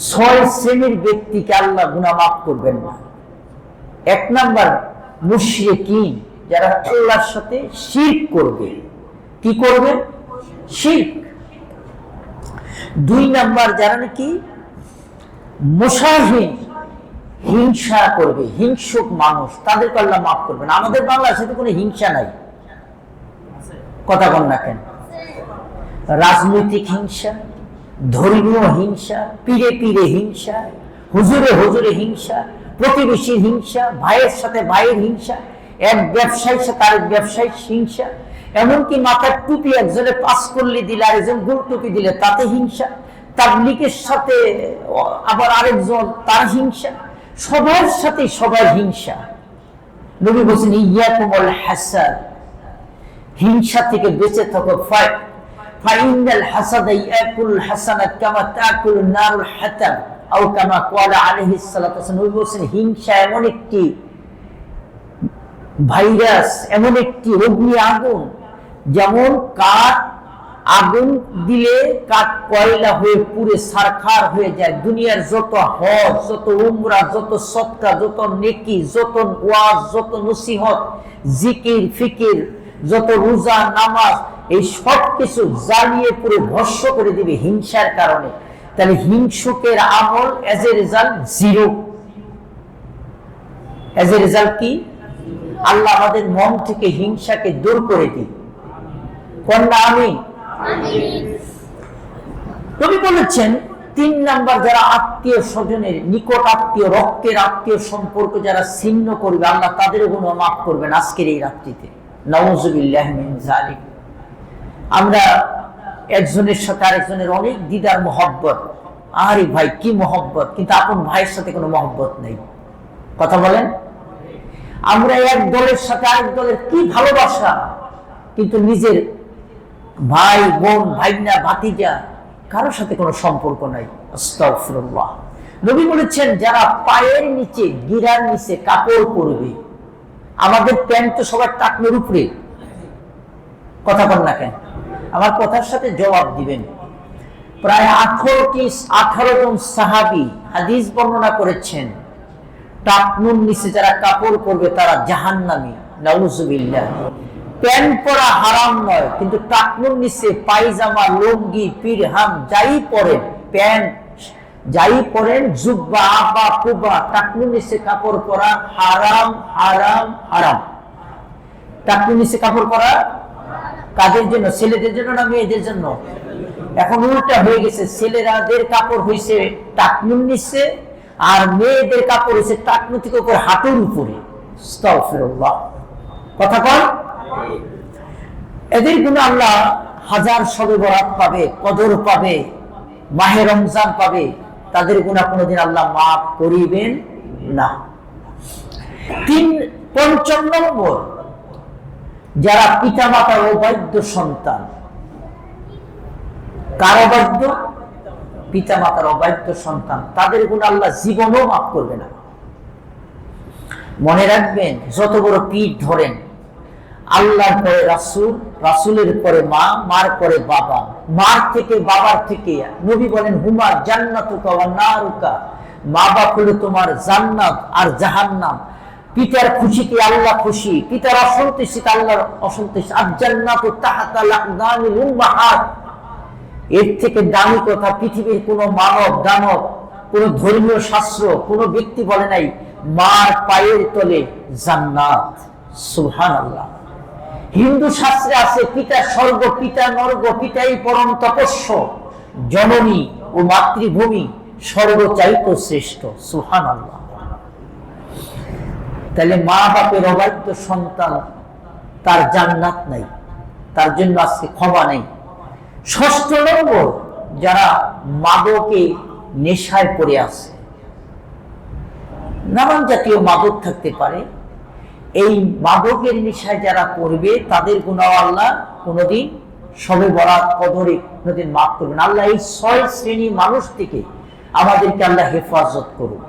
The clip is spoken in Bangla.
ছয় শ্রেণীর ব্যক্তিকে আল্লাহ গুনাহ মাফ করবেন না। এক নাম্বার মুশরিকিন, যারা আল্লাহর সাথে শিরক করবে। কি করবে? শিরক। দুই নাম্বার যারা নাকি মুশাহিন, হিংসা করবে, হিংসুক মানুষ, তাদেরকে আল্লাহ মাফ করবে না। আমাদের বাংলাদেশে তো কোনো হিংসা নাই, কথা বল না কেন? রাজনৈতিক হিংসা, ধর্মীয় হিংসা, পীরে পীরে হিংসা, হুজুরে হুজুরে হিংসা, প্রতিবেশীর হিংসা, ভাইয়ের সাথে ভাইয়ের হিংসা, এক ব্যবসায়ীর সাথে আরেক ব্যবসায়ীর হিংসা, এমনকি মাথার টুপি একজনে পাস করলে দিলে আরেকজন গোল টুপি দিলে তাতে হিংসা, তাবলীগের সাথে আবার আরেকজন তার হিংসা, সবার সাথে সবার হিংসা। নবী বলেছেন ইয়াকুমুল হাসাদ, হিংসা থেকে বেঁচে থাকো। ফাইনাল হাসাদা ইয়াকুল হাসানাত কামা তাকুলুন নারুল হাতাব আও কামা ক্বালা আলাইহিস সালাতু ওয়াস সালাম। নবী বলেছেন হিংসা এমন একটি ভাইরাস, এমন একটি অগ্নি আগুন, যেমন কাঠ আগুন দিলে কাঠ কয়লা হয়ে পুড়ে ছারখার হয়ে যায়। দুনিয়ার যত হজ, যত উমরা, যত সদকা, যত নেকি, যত ওয়াজ, যত নসিহত, জিকির ফিকির, যত রোজা নামাজ, এই সব কিছু জ্বালিয়ে পুরো ভস্ম করে দিবে হিংসার কারণে। তাহলে হিংসুকের আমল as a result zero. As a result কি? আল্লাহ আমাদের মন থেকে হিংসাকে দূর করে দিই। কন্যা আমিন। নবী বলেছেন তিন নাম্বার, যারা আত্মীয় স্বজনের নিকট আত্মীয়, রক্তের আত্মীয় সম্পর্ক যারা ছিন্ন করবে, আল্লাহ তাদের গুনাহ মাফ করবেন আজকের এই রাত্রিতে। নাউযুবিল্লাহ মিন যালিক। আমরা একজনের সাথে আরেকজনের অনেক দিদার মহব্বত, আরে ভাই কি মহব্বত, কিন্তু আপন ভাইয়ের সাথে কোনো মহব্বত নেই। কথা বলেন? আমরা এক দলের সাথে আরেক দলের কি ভালোবাসা, কিন্তু নিজের ভাই বোন, ভাইনা, ভাতিজা কারোর সাথে কোনো সম্পর্ক নাই। আস্তাগফিরুল্লাহ। নবী বলেছেন যারা পায়ের নিচে, গিরার নিচে কাপড় পরবে, আমাদের প্যান্ট তো সবার টাকনোর উপরে, কথা বল না কেন? আমার কথার সাথে জবাব দিবেন। প্রায় 18 জন সাহাবী হাদিস বর্ণনা করেছেন টাকনুর নিচে যারা কাপড় পরবে তারা জাহান্নামী। নাউযুবিল্লাহ। প্যান্ট পরা হারাম নয়, কিন্তু টাকনুর নিচে পায়জামা, লুঙ্গি, পিরহাম যাই পরেন, প্যান্ট যাই পরেন, জুব্বা, আবা, কুবা, টাকনুর নিচে কাপড় পরা হারাম, হারাম, হারাম। টাকনুর নিচে কাপড় পরা কাদের জন্য? ছেলেদের জন্য না মেয়েদের জন্য? এখন উল্টা হয়ে গেছে, ছেলেরাদের কাপড় হয়েছে টাকনুর নিচে, আর মেয়েদের কাপড় হয়েছে টাকনু থেকে উপর হাঁটুর উপরে। আস্তাগফিরুল্লাহ। কথা কন? এদের গুনাহ আল্লাহ হাজার শবে বরাত পাবে, কদর পাবে, মাহে রমজান পাবে, তাদের গুনাহ কোনোদিন আল্লাহ মাফ করিবেন না। পঞ্চম নম্বর, যারা পিতা মাতার অবাধ্য সন্তান। কার অবাধ্য? পিতা মাতার অবাধ্য সন্তান, তাদের গুনাহ আল্লাহ জীবনও মাফ করবে না। মনে রাখবেন, যত বড় পীর ধরেন, আল্লাহর পরে রাসূল, রাসূলের পরে মা, মার পরে বাবা, মার থেকে বাবার থেকে নবী বলেন হুমা জান্নাতুকা ওয়া নারুকা, মা বাপ হলো তোমার জান্নাত আর জাহান্নাম। পিতার খুশিতে আল্লাহ খুশি, পিতার অসন্তুষ্টিতে আল্লাহর অসন্তুষ্টি। আর জান্নাতু তাহতাল আকদামিল উম্মাহাত, এর থেকে দামি কথা পৃথিবীর কোন মানব দানব, কোন ধর্মীয় শাস্ত্র, কোন ব্যক্তি বলে নাই। মার পায়ের তলে জান্নাত। সুবহানাল্লাহ। হিন্দু শাস্ত্রে আছে পিতা স্বর্গ, পিতা নরক, পিতাই পরম তপস্য, জননী ও মাতৃভূমি স্বর্গ চাইতো শ্রেষ্ঠ। সুবহানাল্লাহ। তাহলে মা বাপের অবাধ্য সন্তান, তার জান্নাত নাই, তার জন্য আজকে ক্ষমা নেই। ষষ্ঠ নম্বর, যারা মাদকে নেশায় পড়ে আছে, নানান জাতীয় মাদক থাকতে পারে, এই মাদকের নেশায় যারা পড়বে তাদের গুনাহ আল্লাহ কোনোদিন শবে বরাত, কদরে কোনোদিন মাফ করবেন। আল্লাহ এই 6 শ্রেণী মানুষ থেকে আমাদেরকে আল্লাহ হেফাজত করুন।